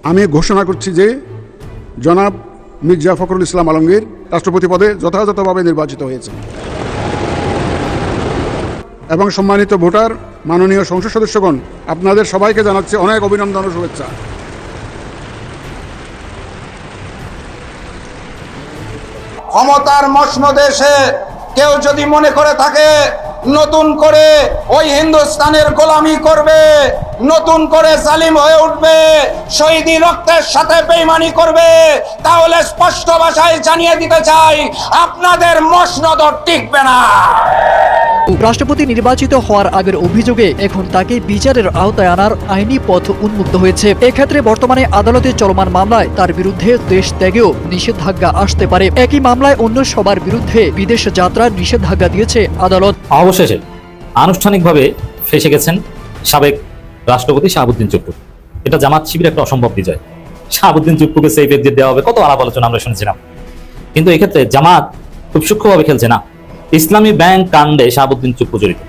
আমি ঘোষণা করছি যে জনাব মির্জা ফখরুল ইসলাম আলমগীর রাষ্ট্রপতি পদে যথাযথভাবে নির্বাচিত হয়েছে এবং সম্মানিত ভোটার, মাননীয় সংসদ সদস্যগণ, আপনাদের সবাইকে জানাচ্ছি অনেক অভিনন্দন ও শুভেচ্ছা। ক্ষমতার মসনদে এসে কেউ যদি মনে করে থাকে নতুন করে ওই হিন্দুস্তানের গোলামি করবে, নতুন করে জালিম হয়ে উঠবে, শহীদি রক্তের সাথে বেঈমানি করবে, তাহলে স্পষ্ট ভাষায় জানিয়ে দিতে চাই, আপনাদের মসনদ টিকবে না। রাষ্ট্রপতি নির্বাচিত হওয়ার আগের অভিযোগে এখন তাকে বিচারের আওতায় আনার আইনি পথ উন্মুক্ত হয়েছে। এক্ষেত্রে বর্তমানে আদালতে চলমান মামলায় তার বিরুদ্ধে দেশ ত্যাগেও নিষেধাজ্ঞা আসতে পারে। একই মামলায় অন্য সবার বিরুদ্ধে বিদেশ যাত্রার নিষেধাজ্ঞা দিয়েছে আদালত। অবশেষে আনুষ্ঠানিকভাবে ফেসে গেছেন সাবেক রাষ্ট্রপতি শাহাবুদ্দিন চুপ্পু। এটা জামাত শিবির একটা অসম্ভব বিজয়। শাহাবুদ্দিন চুপ্পুকে সেফ এক্সিট দেওয়া হবে, কত আলাপ আলোচনা আমরা শুনেছিলাম, কিন্তু এক্ষেত্রে জামাত খুব সূক্ষ্মভাবে খেলছে না। ইসলামী ব্যাংক কাণ্ডে শাহাবুদ্দিন চুপ্পু জড়িত,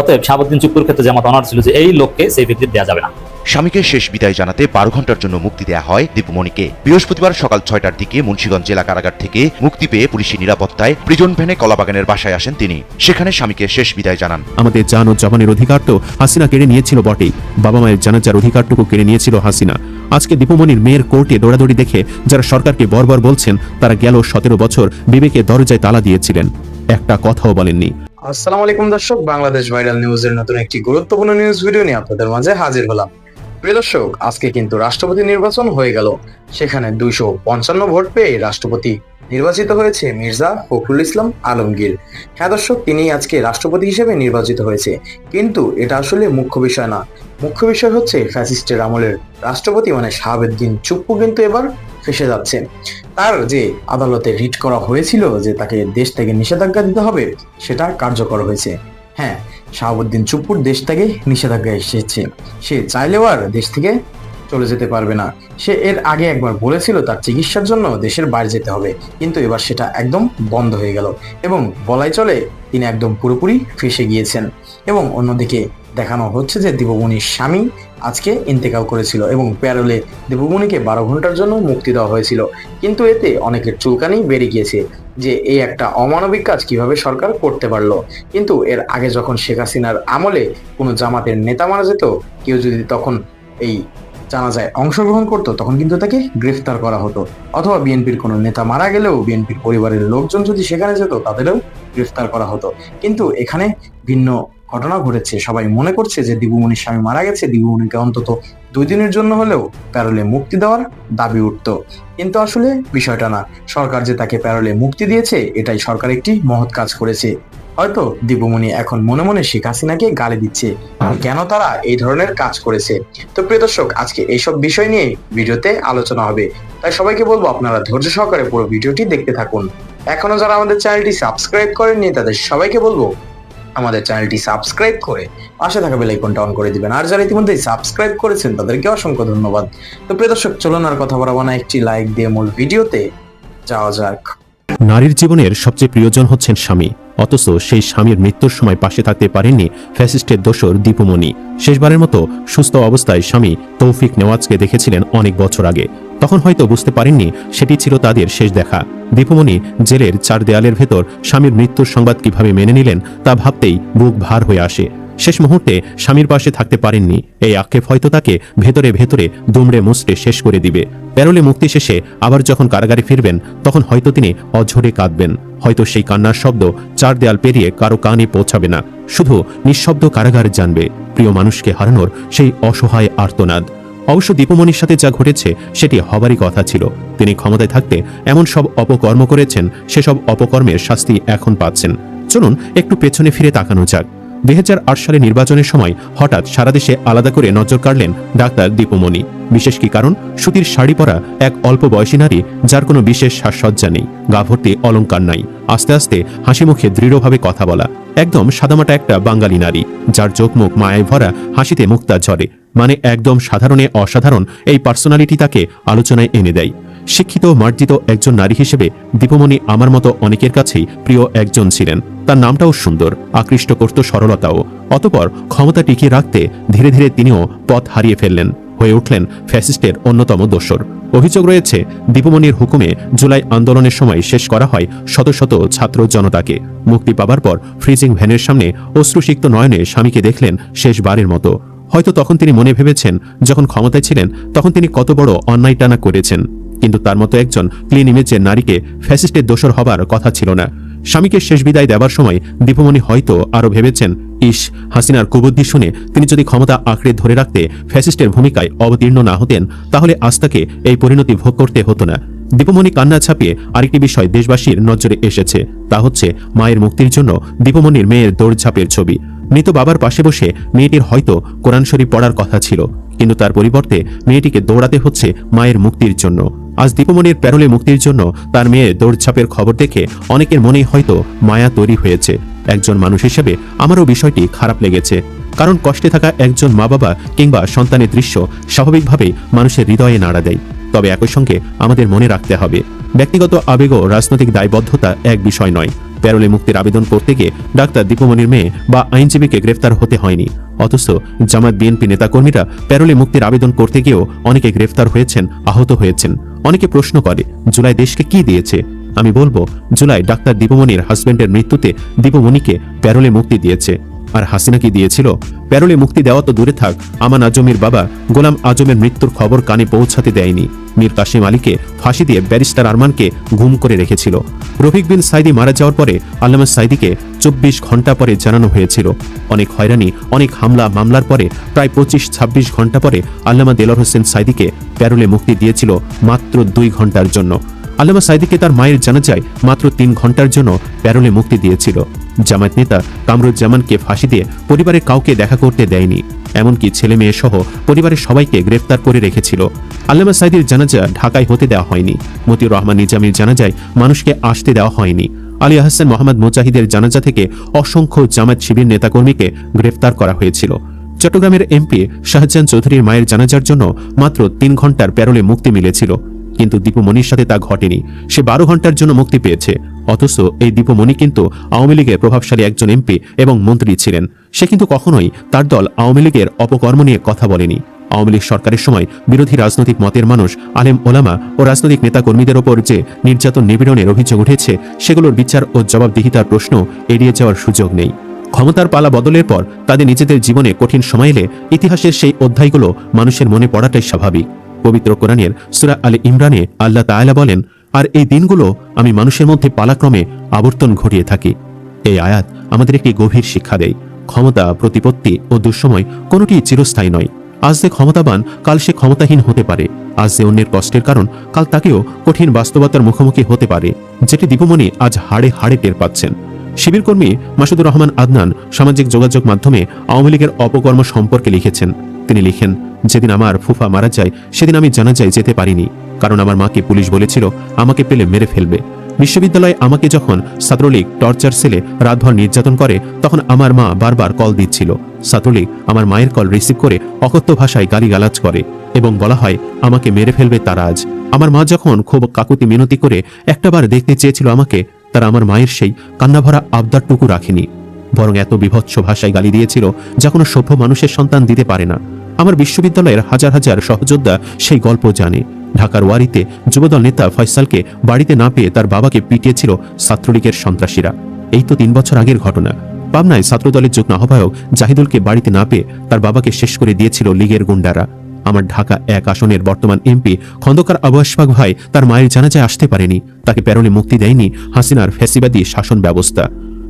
অতএব শাহাবুদ্দিন চুপ্পুর ক্ষেত্রে জামাত অনার ছিল যে এই লোককে সেফ এক্সিট দেওয়া যাবে না। স্বামীকে শেষ বিদায় জানাতে 12 ঘন্টার জন্য মুক্তি দেয়া হয় দীপুমণিকে। বৃহস্পতিবার সকাল 6টার দিকে মুন্সিগঞ্জ জেলা কারাগার থেকে মুক্তি পেয়ে পুলিশি নিরাপত্তায় প্রিজন ভ্যানে কলাবাগানের বাসায় আসেন তিনি। সেখানে স্বামীকে শেষ বিদায় জানান। আমাদের জান ও জবানের অধিকার তো হাসিনা কেড়ে নিয়েছিল বটেই, বাবা মায়ের জানাজার অধিকারটুকু কেড়ে নিয়েছিল হাসিনা। আজকে দীপুমণির মেয়ের কোর্টে দৌড়াদৌড়ি দেখে যারা সরকারকে বর্বর বলছেন, তারা গেল 17 বছর বিবেকে দরজায় তালা দিয়েছিলেন, একটা কথাও বলেননি। আসসালামু আলাইকুম দর্শক, বাংলাদেশ ভাইরাল নিউজের নতুন একটি গুরুত্বপূর্ণ নিউজ ভিডিও নিয়ে আপনাদের মাঝে হাজির হলাম। প্রিয় দর্শক, আজকে কিন্তু রাষ্ট্রপতি নির্বাচন হয়ে গেল। সেখানে 255 ভোট পেয়ে রাষ্ট্রপতি নির্বাচিত হয়েছে মির্জা ফখরুল ইসলাম আলমগীর। হ্যাঁ দর্শক, তিনি আজকে রাষ্ট্রপতি হিসেবে নির্বাচিত হয়েছে, কিন্তু এটা আসলে মুখ্য বিষয় না। মুখ্য বিষয় হচ্ছে ফ্যাসিস্টের আমলের রাষ্ট্রপতি মানে শাহাবুদ্দিন চুপ্পু কিন্তু এবার ফেসে যাচ্ছে। তার যে আদালতে রিট করা হয়েছিল যে তাকে দেশ থেকে নিষেধাজ্ঞা দিতে হবে, সেটা কার্যকর হয়েছে। হ্যাঁ, শাহাবুদ্দিন চুপ্পুর দেশ থেকে নিষেধাজ্ঞা এসেছে। সে চাইলেও আর দেশ থেকে চলে যেতে পারবে না। সে এর আগে একবার বলেছিল তার চিকিৎসার জন্য দেশের বাইরে যেতে হবে, কিন্তু এবার সেটা একদম বন্ধ হয়ে গেল এবং বলাই চলে তিনি একদম পুরোপুরি ফেসে গিয়েছেন। এবং অন্যদিকে দেখানো হচ্ছে যে দীপুমণির স্বামী আজকে ইন্তেকাল করেছিল এবং প্যারোলে দীপুমণিকে 12 ঘন্টার জন্য মুক্তি দেওয়া হয়েছিল, কিন্তু এতে অনেকের চুলকানি বেড়ে গিয়েছে যে এই একটা অমানবিক কাজ কিভাবে সরকার করতে পারলো। কিন্তু এর আগে যখন শেখ হাসিনার আমলে কোনো জামাতের নেতা মারা যেত, কেউ যদি তখন এই জানাজায় অংশগ্রহণ করতো, তখন কিন্তু তাকে গ্রেফতার করা হতো, অথবা বিএনপির কোনো নেতা মারা গেলেও বিএনপির পরিবারের লোকজন যদি সেখানে যেত, তাদেরও গ্রেফতার করা হতো। কিন্তু এখানে ভিন্ন ঘটনা ঘটেছে। সবাই মনে করছে যে দীপুমণির স্বামী মারা গেছে, দীপুমণিকে অন্তত 2 দিনের জন্য হলেও প্যারোলে মুক্তি দেওয়ার দাবি উঠত, কিন্তু আসলে বিষয়টা না। সরকার যে তাকে প্যারোলে মুক্তি দিয়েছে, এটাই সরকার একটি মহৎ কাজ করেছে। হয়তো দীপুমণি এখন মনে মনে শেখ হাসিনাকে গালি দিচ্ছে কেন তারা এই ধরনের কাজ করেছে। তো প্রিয় দর্শক, আজকে এইসব বিষয় নিয়ে ভিডিওতে আলোচনা হবে, তাই সবাইকে বলবো আপনারা ধৈর্য সহকারে পুরো ভিডিওটি দেখতে থাকুন। এখনো যারা আমাদের চ্যানেলটি সাবস্ক্রাইব করেননি, তাদের সবাইকে বলবো আমাদের চ্যানেলটি সাবস্ক্রাইব করে পাশে থাকা বেল আইকনটা অন করে দিবেন। আর যারা ইতিমধ্যে সাবস্ক্রাইব করেছেন তাদেরকে অসংখ্য ধন্যবাদ। তো প্রিয় দর্শক, চলুন আর কথা বলবো না, একটি লাইক দিয়ে মূল ভিডিওতে যাওয়া যাক। নারীর জীবনের সবচেয়ে প্রিয়জন হচ্ছেন স্বামী, অথচ সেই স্বামীর মৃত্যুর সময় পাশে থাকতে পারেননি ফ্যাসিস্টের দোসর দীপুমণি। শেষবারের মতো সুস্থ অবস্থায় স্বামী তৌফিক নেওয়াজকে দেখেছিলেন অনেক বছর আগে, তখন হয়তো বুঝতে পারেননি সেটি ছিল তাদের শেষ দেখা। দীপুমণি জেলের 4 দেয়ালের ভেতর স্বামীর মৃত্যুর সংবাদ কিভাবে মেনে নিলেন তা ভাবতেই বুক ভার হয়ে আসে। শেষ মুহূর্তে স্বামীর পাশে থাকতে পারেননি, এই আক্ষেপ হয়তো তাকে ভেতরে ভেতরে দুমড়ে মুচড়ে শেষ করে দিবে। প্যারোলে মুক্তি শেষে আবার যখন কারাগারে ফিরবেন, তখন হয়তো তিনি অঝরে কাঁদবেন। হয়তো সেই কান্নার শব্দ 4 দেয়াল পেরিয়ে কারো কানে পৌঁছাবে না, শুধু নিঃশব্দ কারাগার জানবে প্রিয় মানুষকে হারানোর সেই অসহায় আর্তনাদ। অবশ্য দীপুমণির সাথে যা ঘটেছে সেটি হবারই কথা ছিল। তিনি ক্ষমতায় থাকতে এমন সব অপকর্ম করেছেন, সেসব অপকর্মের শাস্তি এখন পাচ্ছেন। চলুন একটু পেছনে ফিরে তাকানো যাক। 2008 সালে নির্বাচনের সময় হঠাৎ সারা দেশে আলাদা করে নজর কাড়লেন ডাক্তার দীপুমণি। বিশেষ কি কারণ? সুতির শাড়ি পরা এক অল্প বয়সী নারী, যার কোনো বিশেষ সাজসজ্জা নেই, গা ভর্তি অলংকার নাই, আস্তে আস্তে হাসি মুখে দৃঢ়ভাবে কথা বলা, একদম সাদামাটা একটা বাঙালি নারী, যার চোখ মুখ মায়ায় ভরা, হাসিতে মুক্তা ঝরে। মানে একদম সাধারণে অসাধারণ এই পার্সোনালিটি তাকে আলোচনায় এনে দেয়। শিক্ষিত মার্জিত একজন নারী হিসেবে দীপুমণি আমার মতো অনেকের কাছেই প্রিয় একজন ছিলেন। তার নামটাও সুন্দর, আকৃষ্ট করত সরলতাও। অতঃপর ক্ষমতা টিকিয়ে রাখতে ধীরে ধীরে তিনিও পথ হারিয়ে ফেললেন, হয়ে উঠলেন ফ্যাসিস্টের অন্যতম দোসর। অভিযোগ রয়েছে, দীপুমণির হুকুমে জুলাই আন্দোলনের সময় শেষ করা হয় শত শত ছাত্র জনতাকে। মুক্তি পাবার পর ফ্রিজিং ভ্যানের সামনে অশ্রুসিক্ত নয়নে স্বামীকে দেখলেন শেষবারের মতো। হয়তো তখন তিনি মনে ভেবেছেন, যখন ক্ষমতায় ছিলেন তখন তিনি কত বড় অন্যায় টানা করেছেন, কিন্তু তার মতো একজন ক্লিন ইমেজের নারীকে ফ্যাসিস্টের দোসর হবার কথা ছিল না। স্বামীকে শেষ বিদায় দেবার সময় দীপুমণি হয়তো আরও ভেবেছেন, ইস, হাসিনার কুবুদ্ধি শুনে তিনি যদি ক্ষমতা আঁকড়ে ধরে রাখতে ফ্যাসিস্টের ভূমিকায় অবতীর্ণ না হতেন, তাহলে আজ তাকে এই পরিণতি ভোগ করতে হতো না। দীপুমণি কান্না ছাপিয়ে আরেকটি বিষয় দেশবাসীর নজরে এসেছে, তা হচ্ছে মায়ের মুক্তির জন্য দীপুমণির মেয়ের দৌড়ঝাঁপের ছবি। মৃত বাবার পাশে বসে মেয়েটির হয়তো কোরআন শরীফ পড়ার কথা ছিল, কিন্তু তার পরিবর্তে মেয়েটিকে দৌড়াতে হচ্ছে মায়ের মুক্তির জন্য। আজ দীপুমণির প্যারোলে মুক্তির জন্য তার মেয়ের দৌড়ঝাঁপের খবর দেখে অনেকের মনেই হয়তো মায়া তৈরি হয়েছে। একজন মানুষ হিসেবে আমারও বিষয়টি খারাপ লেগেছে, কারণ কষ্টে থাকা একজন মা বাবা কিংবা সন্তানের দৃশ্য স্বাভাবিকভাবেই মানুষের হৃদয়ে নাড়া দেয়। তবে একই সঙ্গে আমাদের মনে রাখতে হবে, ব্যক্তিগত আবেগ ও রাজনৈতিক দায়বদ্ধতা এক বিষয় নয়। প্যারোলে মুক্তির আবেদন করতে গিয়ে ডাক্তার দীপুমণির মেয়ে বা আইনজীবীকে গ্রেফতার হতে হয়নি, অথচ জামাত বিএনপি নেতাকর্মীরা প্যারোলে মুক্তির আবেদন করতে গিয়েও অনেকে গ্রেফতার হয়েছেন, আহত হয়েছেন। অনেকে প্রশ্ন করে, জুলাই দেশকে কি দিয়েছে? আমি বলবো, জুলাই ডাক্তার দীপুমণির হাজবেন্ডের মৃত্যুতে দীপুমণিকে প্যারোলে মুক্তি দিয়েছে। আর হাসিনা কি দিয়েছিল? প্যারোলে মুক্তি দেওয়া তো দূরে থাক, আমান আজমের বাবা গোলাম আজমের মৃত্যুর খবর কানে পৌঁছাতে দেয়নি। মীর কাসিম আলীকে ফাঁসি দিয়ে ব্যারিস্টার আরমানকে গুম করে রেখেছিল। রফিক বিন সাইদি মারা যাওয়ার পরে আল্লামা সাইদিকে 24 ঘন্টা পরে জানানো হয়েছিল। অনেক হয়রানি, অনেক হামলা মামলার পরে প্রায় 25-26 ঘন্টা পরে আল্লামা দেলোয়ার হোসেন সাইদিকে প্যারোলে মুক্তি দিয়েছিল মাত্র 2 ঘন্টার জন্য। আল্লামা সাইদিকে তার মায়ের জানাজায় মাত্র 3 ঘন্টার জন্য প্যারোলে মুক্তি দিয়েছিল। জামায়াত নেতা কামরুজ্জামানকে ফাঁসি দিয়ে পরিবারের কাউকে দেখা করতে দেয়নি, এমনকি ছেলে মেয়ে সহ পরিবারের সবাইকে গ্রেফতার করে রেখেছিল। আল্লামা সাইদির জানাজা ঢাকায় হতে দেওয়া হয়নি। মতিউর রহমান নিজামীর জানাজায় মানুষকে আসতে দেওয়া হয়নি। আলী আহসান মোহাম্মদ মুজাহিদের জানাজা থেকে অসংখ্য জামায়াত শিবির নেতাকর্মীকে গ্রেফতার করা হয়েছিল। চট্টগ্রামের এমপি শাহজাহান চৌধুরীর মায়ের জানাজার জন্য মাত্র 3 ঘন্টার প্যারোলে মুক্তি মিলেছিল, কিন্তু দীপুমণির সাথে তা ঘটেনি। সে 12 ঘন্টার জন্য মুক্তি পেয়েছে। অথচ এই দীপুমণি কিন্তু আওয়ামী লীগের প্রভাবশালী একজন এমপি এবং মন্ত্রী ছিলেন। সে কিন্তু কখনোই তার দল আওয়ামী লীগের অপকর্ম নিয়ে কথা বলেনি। আওয়ামী লীগ সরকারের সময় বিরোধী রাজনৈতিক মতের মানুষ, আলেম ওলামা ও রাজনৈতিক নেতাকর্মীদের ওপর যে নির্যাতন নিপীড়নের অভিযোগ উঠেছে, সেগুলোর বিচার ও জবাবদিহিতার প্রশ্ন এড়িয়ে যাওয়ার সুযোগ নেই। ক্ষমতার পালা বদলের পর তাদের নিজেদের জীবনে কঠিন সময় এলে ইতিহাসের সেই অধ্যায়গুলো মানুষের মনে পড়াটাই স্বাভাবিক। পবিত্র কোরআনের সূরা আলে ইমরানে আল্লাহ তাআলা বলেন, আর এই দিনগুলো আমি মানুষের মধ্যে পালাক্রমে আবর্তন ঘটিয়ে থাকি। এই আয়াত আমাদের একটি গভীর শিক্ষা দেয়, ক্ষমতা, প্রতিপত্তি ও দুঃসময় কোনোটি চিরস্থায়ী নয়। আজ যে ক্ষমতাবান, কাল সে ক্ষমতাহীন হতে পারে। আজ যে অন্যের কষ্টের কারণ, কাল তাকেও কঠিন বাস্তবতার মুখোমুখি হতে পারে, যেটি দীপুমণি আজ হাড়ে হাড়ে টের পাচ্ছেন। শিবির কর্মী মাসুদুর রহমান আদনান সামাজিক যোগাযোগ মাধ্যমে আওয়ামী লীগের অপকর্ম সম্পর্কে লিখেছেন। তিনি লিখেন, যেদিন আমার ফুফা মারা যায় সেদিন আমি জানাজায় যেতে পারিনি, কারণ আমার মাকে পুলিশ বলেছিল আমাকে পেলে মেরে ফেলবে। বিশ্ববিদ্যালয়ে আমাকে যখন ছাত্রলীগ টর্চার সেলে রাতভর নির্যাতন করে, তখন আমার মা বারবার কল দিচ্ছিল। ছাত্রলীগ আমার মায়ের কল রিসিভ করে অকথ্য ভাষায় গালিগালাজ করে এবং বলা হয় আমাকে মেরে ফেলবে তারা আজ। আমার মা যখন খুব কাকুতি মিনতি করে একটাবার দেখতে চেয়েছিল আমাকে, তারা আমার মায়ের সেই কান্নাভরা আবদারটুকু রাখেনি, বরং এত বিভৎস ভাষায় গালি দিয়েছিল যা কোনো সভ্য মানুষের সন্তান দিতে পারে না। আমার বিশ্ববিদ্যালয়ের হাজার হাজার সহযোদ্ধা সেই গল্প জানে। ঢাকার ওয়ারিতে যুবদল নেতা ফয়সালকে বাড়িতে না পেয়ে তার বাবাকে পিটিয়েছিল ছাত্রলীগের সন্ত্রাসীরা। এই তো 3 বছর আগের ঘটনা। পাবনায় ছাত্রদলের যুগ্ম আহ্বায়ক জাহিদুলকে বাড়িতে না পেয়ে তার বাবাকে শেষ করে দিয়েছিল লীগের গুন্ডারা। আমার ঢাকা 1 আসনের বর্তমান এমপি খন্দকার আবু আশফাক ভাই তার মায়ের জানাজায় আসতে পারেনি, তাকে প্যারোলে মুক্তি দেয়নি হাসিনার ফ্যাসিবাদী শাসন ব্যবস্থা।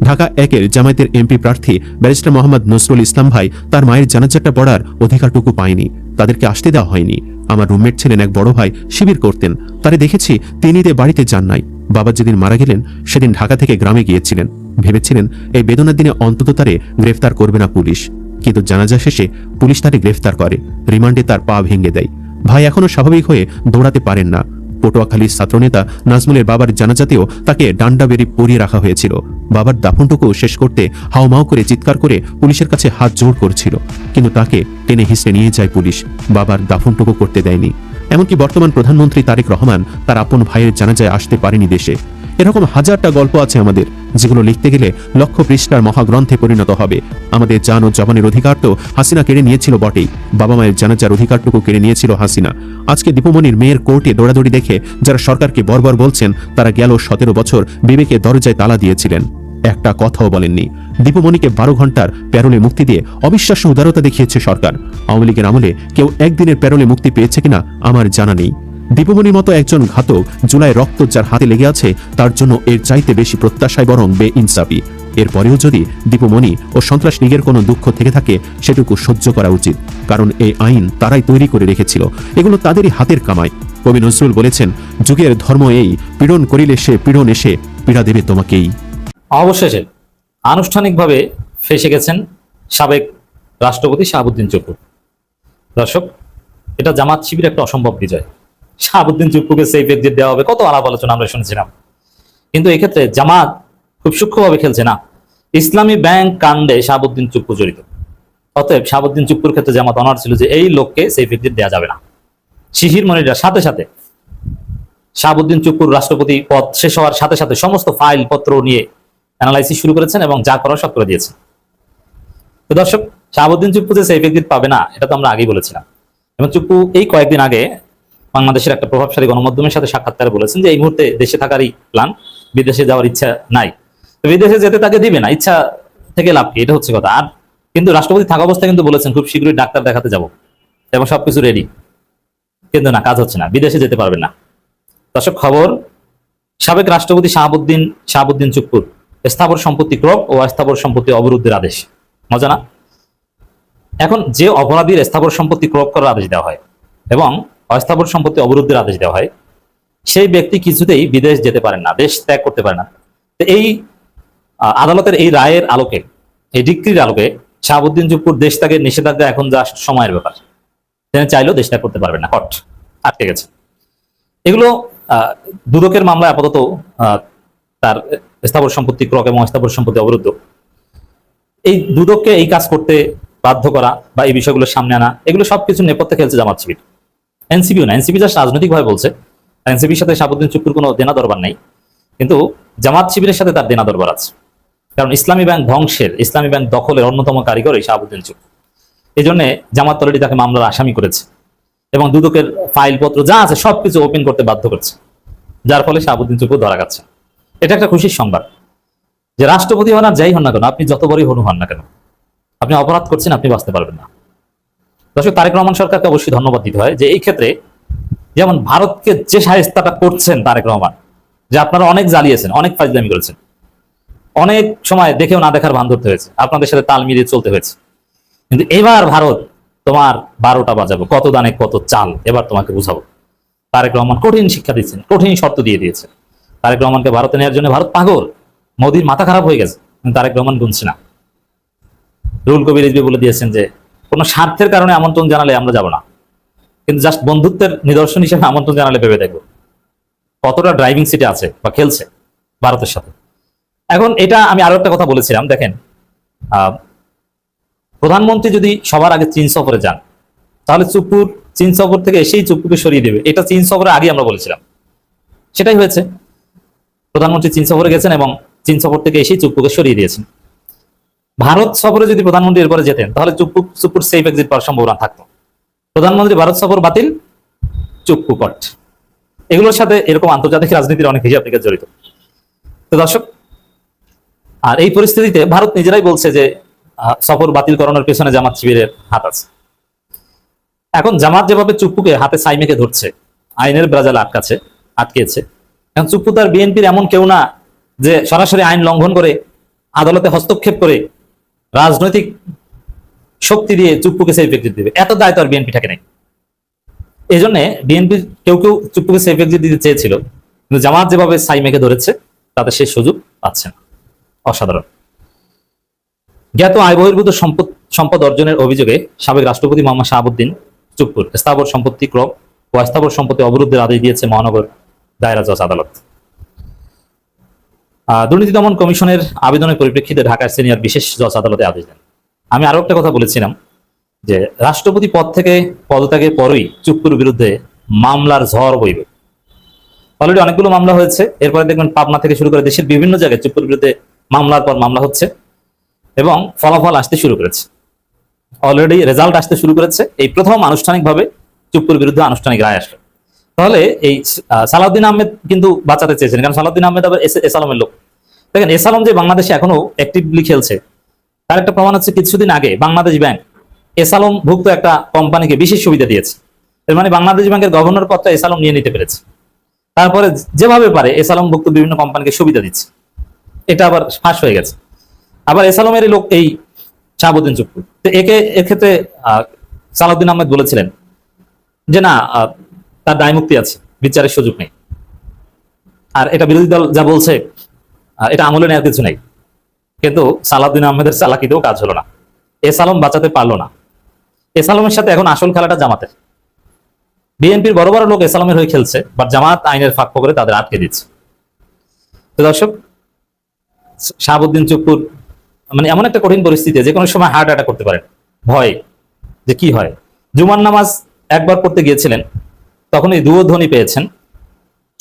ঢাকা 1-এর জামায়াতের এমপি প্রার্থী ব্যারিস্টার মোহাম্মদ নজরুল ইসলাম ভাই তার মায়ের জানাজাটা পড়ার অধিকারটুকু পায়নি, তাদেরকে আসতে দেওয়া হয়নি। আমার রুমমেট ছিলেন এক বড় ভাই, শিবির করতেন, তারে দেখেছি তিনি ঈদে বাড়িতে যান নাই। বাবা যেদিন মারা গেলেন সেদিন ঢাকা থেকে গ্রামে গিয়েছিলেন, ভেবেছিলেন এই বেদনার দিনে অন্তত তারে গ্রেফতার করবে না পুলিশ, কিন্তু জানাজা শেষে পুলিশ তারে গ্রেফতার করে, রিমান্ডে তার পা ভেঙে দেয়। ভাই এখনো স্বাভাবিক হয়ে দৌড়াতে পারেন না। পটুয়াখালীর ছাত্রনেতা নাজমুলের বাবার জানাজাতেও তাকে ডান্ডা বেরি পরিয়ে রাখা হয়েছিল। বাবার দাফনটুকু শেষ করতে হাওমাও করে চিৎকার করে পুলিশের কাছে হাত জোড় করছিল, কিন্তু তাকে টেনে হিঁচড়ে নিয়ে যায় পুলিশ, বাবার দাফনটুকু করতে দেয়নি। এমনকি বর্তমান প্রধানমন্ত্রী তারেক রহমান তার আপন ভাইয়ের জানাজায় আসতে পারেনি দেশে। এরকম হাজারটা গল্প আছে আমাদের, যেগুলো লিখতে গেলে লক্ষ পৃষ্ঠার মহাগ্রন্থে পরিণত হবে। আমাদের জান ও জবানের অধিকার তো হাসিনা কেড়ে নিয়েছিল বটেই, বাবা মায়ের জানাজার অধিকারটুকু কেড়ে নিয়েছিল হাসিনা। আজকে দীপুমণির মেয়ের কোর্টে দৌড়াদৌড়ি দেখে যারা সরকারকে বর্বর বলছেন, তারা গেল 17 বছর বিবেকে দরজায় তালা দিয়েছিলেন, একটা কথাও বলেননি। দীপুমণিকে 12 ঘন্টার প্যারোলে মুক্তি দিয়ে অবিশ্বাস্য উদারতা দেখিয়েছে সরকার। আওয়ামী লীগের আমলে কেউ একদিনের প্যারোলে মুক্তি পেয়েছে কিনা আমার জানা নেই। দীপুমণির মতো একজন ঘাতক জুলাই রক্ত যার হাতে লেগে আছে, তার জন্য এর চাইতে বেশি প্রত্যাশায় বরং বেইনসাফি। এরপরেও যদি দীপুমণি ও সন্ত্রাস লীগের কোনো দুঃখ থেকে থাকে, সেটুকু সহ্য করা উচিত, কারণ এই আইন তারাই তৈরি করে রেখেছিল, এগুলো তাদেরই হাতের কামাই। কবি নজরুল বলেছেন, যুগের ধর্ম এই, পীড়ন করিলে সে পীড়ন এসে পীড়া দেবে তোমাকেই। অবশেষে আনুষ্ঠানিকভাবে ফেঁসে গেছেন সাবেক রাষ্ট্রপতি শাহাবুদ্দিন চুপ্পু। দর্শক, এটা জামাত শিবির একটা অসম্ভব বিজয়। শাহাবুদ্দিন চুপ্পুকে সেফ এক্সিট দেওয়া হবে, কত আলাপ আলোচনা আমরা শুনেছিলাম। কিন্তু এক্ষেত্রে জামাত খুব সূক্ষ্মভাবে খেলছে না। ইসলামী ব্যাংক কাণ্ডে শাহাবুদ্দিন চুপ্পু জড়িত, অতএব শাহাবুদ্দিন চুপ্পুর ক্ষেত্রে জামাত অনার ছিল যে এই লোককে সেফ এক্সিট দেওয়া যাবে না। শিশির মনিরা সাথে সাথে শাহাবুদ্দিন চুপ্পুর রাষ্ট্রপতি পদ শেষ হওয়ার সাথে সাথে সমস্ত ফাইল পত্র নিয়ে অ্যানালাইসিস শুরু করেছেন এবং যা করার সব করে দিয়েছেন। তো দর্শক, শাহাবুদ্দিন চুপ্পু যে সেফ এক্সিট পাবে না, এটা তো আমরা আগেই বলেছিলাম। এবং চুপ্পু এই কয়েকদিন আগে বাংলাদেশের একটা প্রভাবশালী গণমাধ্যমের সাথে সাক্ষাৎকারে বলেছেন যে এই মুহূর্তে দেশে থাকারই প্ল্যান, বিদেশে যাওয়ার ইচ্ছা নাই। তো বিদেশে যেতে তাকে দিবে না, ইচ্ছা থেকে লাভ কি, এটা হচ্ছে কথা। আর কিন্তু রাষ্ট্রপতি থাকা অবস্থায় কিন্তু বলেছেন খুব শীঘ্রই ডাক্তার দেখাতে যাব এবং সবকিছু রেডি, কিন্তু না, কাজ হচ্ছে না, বিদেশে যেতে পারবেন না। দর্শক, খবর, সাবেক রাষ্ট্রপতি শাহাবুদ্দিন চুপ্পুর স্থাবর সম্পত্তি ক্রয় ও অস্থাবর সম্পত্তি অবরুদ্ধের আদেশ। মজা না? এখন যে অপরাধীর স্থাবর সম্পত্তি ক্রয় করার আদেশ দেওয়া হয় এবং অস্থাবর সম্পত্তি অবরুদ্ধের আদেশ দেওয়া হয়, সেই ব্যক্তি কিছুতেই বিদেশ যেতে পারেন না, দেশ ত্যাগ করতে পারে না। তো এই আদালতের এই রায়ের আলোকে, এই ডিক্রির আলোকে শাহাবুদ্দিন চুপ্পুর দেশ ত্যাগের নিষেধাজ্ঞা এখন যা সময়ের ব্যাপার। তিনি চাইলেও দেশ ত্যাগ করতে পারবেন না, কট আটকে গেছে। এগুলো দুদকের মামলায় আপাতত তার স্থাবর সম্পত্তি ক্রয় এবং স্থাবর সম্পত্তি অবরুদ্ধ, এই দুদককে এই কাজ করতে বাধ্য করা বা এই বিষয়গুলো সামনে আনা, এগুলো সবকিছু নেপথ্যে খেলছে জামাত শিবির। এনসিপিও না, এনসিপি জাস্ট রাজনৈতিকভাবে বলছে। এনসিপির সাথে শাহাবুদ্দিন চুপ্পুর কোনো দেনা দরবার নেই, কিন্তু জামাত শিবিরের সাথে তার দেনা দরবার আছে। কারণ ইসলামী ব্যাংক ধ্বংসের, ইসলামী ব্যাংক দখলের অন্যতম কারিগর এই শাহাবুদ্দিন চুপ্পু। এই জন্য জামাত অলরেডি তাকে মামলার আসামি করেছে এবং দুদকের ফাইলপত্র যা আছে সবকিছু ওপেন করতে বাধ্য করছে, যার ফলে শাহাবুদ্দিন চুপ্পু ধরা যাচ্ছে। এটা একটা খুশির সংবাদ যে রাষ্ট্রপতি হন আর যাই হন না কেন, আপনি যত বড়ই হন না কেন, আপনি অপরাধ করছেন, আপনি বাঁচতে পারবেন না। দর্শক, তারেক রহমান সরকারকে অবশ্যই ধন্যবাদ দিতে হয় যে এই ক্ষেত্রে যেমন ভারতকে যে শায়েস্তাটা করছেন তারেক রহমান, যে আপনারা অনেক জ্বালিয়েছেন, অনেক ফাজলামি করেছেন, অনেক সময় দেখেও না দেখার ভান ধরতে হয়েছে, আপনাদের সাথে তাল মিলিয়ে চলতে হয়েছে, কিন্তু এবার ভারত তোমার 12টা বাজাবো, কত দানে কত চাল, এবার তোমাকে বুঝাবো। তারেক রহমান কঠিন শিক্ষা দিচ্ছেন, কঠিন শর্ত দিয়ে দিয়েছে। তারেক রহমানকে ভারতে নেওয়ার জন্য ভারত পাগল, মোদির মাথা খারাপ হয়ে গেছে, কিন্তু তারেক রহমান গুনছে না। রুহুল কবির রিজভী বলে দিয়েছেন যে কোনো স্বার্থের কারণে আমন্ত্রণ জানালে আমরা যাব না, কিন্তু জাস্ট বন্ধুত্বের নিদর্শন হিসেবে আমন্ত্রণ জানালে ভেবে দেখবো কতটা ড্রাইভিং সিটে আছে বা খেলছে ভারতের সাথে। এখন এটা আমি আরো একটা কথা বলেছিলাম, দেখেন প্রধানমন্ত্রী যদি সবার আগে চীন সফরে যান, তাহলে চুপ্পুর চীন সফর থেকে এসেই চুপ্পুকে সরিয়ে দেবে, এটা চীন সফরে আগে আমরা বলেছিলাম, সেটাই হয়েছে। প্রধানমন্ত্রী চীন সফরে গেছেন এবং চীন সফর থেকে এসেই চুপ্পুকে সরিয়ে দিয়েছেন। ভারত সফরে যদি প্রধানমন্ত্রী এরপরে যেতেন, তাহলে চুপ্পুর সেফ এক্সিট পাওয়ার সম্ভাবনা থাকতো। প্রধানমন্ত্রী ভারত সফর বাতিল, চুপ্পু কট। এগুলোর সাথে এরকম আন্তর্জাতিক রাজনীতির অনেক হিসাব নিকাশ জড়িত। তো দর্শক, আর এই পরিস্থিতিতে ভারত নিজেরাই বলছে যে সফর বাতিল করানোর পেছনে জামাত শিবিরের হাত আছে। এখন জামাত যেভাবে চুপ্পুকে হাতে ছাই মেখে ধরছে, আইনের ব্রাজালে আটকেছে, এখন চুপ্পু তার বিএনপির এমন কেউ না যে সরাসরি আইন লঙ্ঘন করে আদালতে হস্তক্ষেপ করে রাজনৈতিক শক্তি দিয়ে চুপ্পুকে সেফ এক্সিট দিবে, এত দায়িত্ব আর বিএনপি থাকে নাই। এই জন্য বিএনপি কেউ চুপ্পুকে সেফ এক্সিট দিতে চেয়েছিল, কিন্তু জামাত যেভাবে ছাই মেখে ধরেছে তাতে সে সুযোগ পাচ্ছে না। অসাধারণ। জ্ঞাত আয় বহির্ভূত সম্পদ অর্জনের অভিযোগে সাবেক রাষ্ট্রপতি মোহাম্মদ শাহাবুদ্দিন চুপ্পুর স্থাবর সম্পত্তি ক্রয় ও স্থাবর সম্পত্তি অবরুদ্ধের আদেশ দিয়েছে মহানগর দায়রা জজ আদালত। দুর্নীতি দমন কমিশনের আবেদনের পরিপ্রেক্ষিতে ঢাকার সিনিয়র বিশেষ জজ আদালতে আদেশ দেন। আমি আরো একটা কথা বলেছিলাম যে রাষ্ট্রপতি পদ থেকে পদত্যাগের পরই চুপ্পুর বিরুদ্ধে মামলার ঝড় বইবে, অলরেডি অনেকগুলো মামলা হয়েছে। এরপরে দেখবেন পাবনা থেকে শুরু করে দেশের বিভিন্ন জায়গায় চুপ্পুর বিরুদ্ধে মামলার পর মামলা হচ্ছে এবং ফলাফল আসতে শুরু করেছে, অলরেডি রেজাল্ট আসতে শুরু করেছে। এই প্রথম আনুষ্ঠানিকভাবে চুপ্পুর বিরুদ্ধে আনুষ্ঠানিক রায় আসলো। তাহলে এই সালাউদ্দিন আহমেদ কিন্তু বাঁচাতে চেয়েছেন, কারণ সালাউদ্দিন আহমেদ আবার এস আলমের লোক। দেখেন এস আলম যে বাংলাদেশে এখনো অ্যাক্টিভলি খেলছে তার একটা প্রমাণ হচ্ছে কিছুদিন আগে বাংলাদেশ ব্যাংক এস আলম ভুক্ত একটা কোম্পানিকে বিশেষ সুবিধা দিয়েছে। এর মানে বাংলাদেশ ব্যাংকের গভর্নর পদটা এস আলম নিয়ে নিতে পেরেছে। তারপরে যেভাবে পারে এস আলম ভুক্ত বিভিন্ন কোম্পানিকে সুবিধা দিচ্ছে, এটা আবার ফাঁস হয়ে গেছে। আবার এস আলমের লোক এই শাহাবুদ্দিন চুপ্পু, তো এক্ষেত্রে সালাউদ্দিন আহমেদ বলেছিলেন যে না, তার দায় মুক্তি আছে, বিচারের সুযোগ নেই। আর এটা বিরোধী দল যা বলছে এটা আমলে নেওয়ার কিছু নেই, কিন্তু সালাউদ্দিন আহমেদের চালাকিতেও কাজ হলো না, এস আলম বাঁচাতে পারলো না। এস আলমের সাথে এখন আসল খেলাটা জামাতের। বিএনপির বড় বড় লোক এস আলমের হয়ে খেলছে, বাট জামাত আইনের ফাঁক করে তাদের আটকে দিচ্ছে। তো দর্শক, শাহাবুদ্দিন চুপ্পুর মানে এমন একটা কঠিন পরিস্থিতি, যে কোনো সময় হার্ট অ্যাটাক করতে পারেন, ভয় যে কি হয়। জুমার নামাজ একবার পড়তে গিয়েছিলেন, তখন এই দুয়োধ্বনি পেয়েছেন,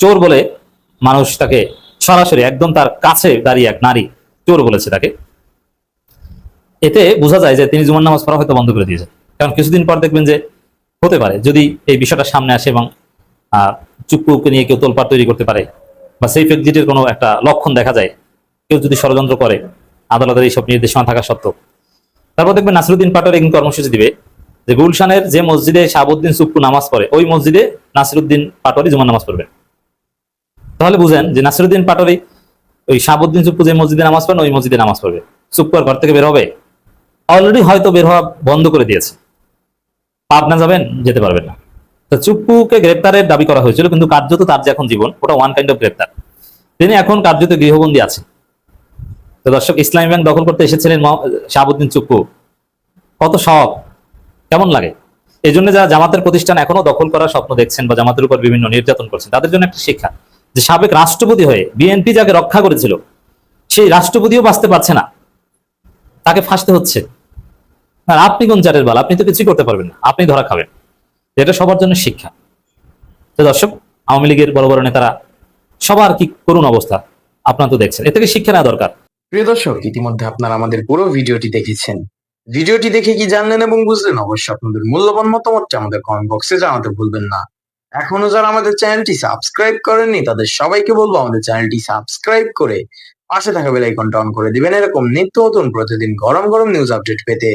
চোর বলে মানুষ তাকে সরাসরি একদম তার কাছে দাঁড়িয়ে এক নারী চোর বলেছে তাকে। এতে বোঝা যায় যে তিনি জুমার নামাজ পড়া হয়তো বন্ধ করে দিয়েছেন। কারণ কিছুদিন পর দেখবেন যে হতে পারে যদি এই বিষয়টা সামনে আসে এবং চুপ্পুকে নিয়ে কেউ তোলপাড় তৈরি করতে পারে বা সেফ এক্সিটের কোনো একটা লক্ষণ দেখা যায়, কেউ যদি ষড়যন্ত্র করে আদালতের এইসব নির্দেশনা থাকা সত্ত্বেও। তারপর দেখবেন নাসিরুদ্দিন পাটোয়ারি কর্মসূচি দিবে যে গুলশানের যে মসজিদে শাহাবুদ্দিন চুপ্পু নামাজ পড়ে ওই মসজিদে নাসিরুদ্দিন পাটোয়ারি জুমার নামাজ পড়বেন। তাহলে বুঝেন যে নাসিরুদ্দিন পাটোয়ারি ওই শাহাবুদ্দিন চুপ্পু যে মসজিদে নামাজ পড়েন ওই মসজিদে নামাজ পড়বে। চুপ্পু আর ঘর থেকে বের হবে? অলরেডি হয়তো বের হওয়া বন্ধ করে দিয়েছে। পাবনা যাবেন, যেতে পারবেন না। তো চুপ্পুকে গ্রেপ্তারের দাবি করা হয়েছিল, কিন্তু কার্যত তার যে এখন জীবন ওটা ওয়ান কাইন্ড অফ গ্রেপ্তার। তিনি এখন কার্যত গৃহবন্দী আছেন। তো দর্শক, ইসলামী ব্যাংক দখল করতে এসেছিলেন শাহাবুদ্দিন চুপ্পু, কত শখ, কেমন লাগে। এই জন্য যারা জামাতের প্রতিষ্ঠান এখনো দখল করার স্বপ্ন দেখছেন বা জামাতের উপর বিভিন্ন নির্যাতন করছেন, তাদের জন্য একটা শিক্ষা যে সাবেক রাষ্ট্রপতি হয়ে বিএনপি যাকে রক্ষা করেছিল সেই রাষ্ট্রপতিও বাঁচতে পারছে না, তাকে ফাঁসতে হচ্ছে। আর আপনি কোন চারের বাল, আপনি তো কিছুই করতে পারবেন না, আপনি ধরা খাবেন। এটা সবার জন্য শিক্ষা। তো দর্শক, আওয়ামী লীগের বড় বড় নেতারা সবার কি করুণ অবস্থা আপনারা তো দেখছেন, এ থেকে শিক্ষা নেওয়া দরকার। প্রিয় দর্শক, ইতিমধ্যে আপনারা আমাদের পুরো ভিডিওটি দেখেছেন। ভিডিওটি দেখে কি জানলেন এবং বুঝলেন? অবশ্যই আপনাদের মূল্যবান মতামতটি আমাদের কমেন্ট বক্সে জানাতে ভুলবেন না। এখনো যারা আমাদের চ্যানেলটি সাবস্ক্রাইব করেননি তাদের সবাইকে বলবো আমাদের চ্যানেলটি সাবস্ক্রাইব করে পাশে থাকা বেল আইকনটা অন করে দিবেন, এরকম নিত্য নতুন প্রতিদিন গরম গরম নিউজ আপডেট পেতে।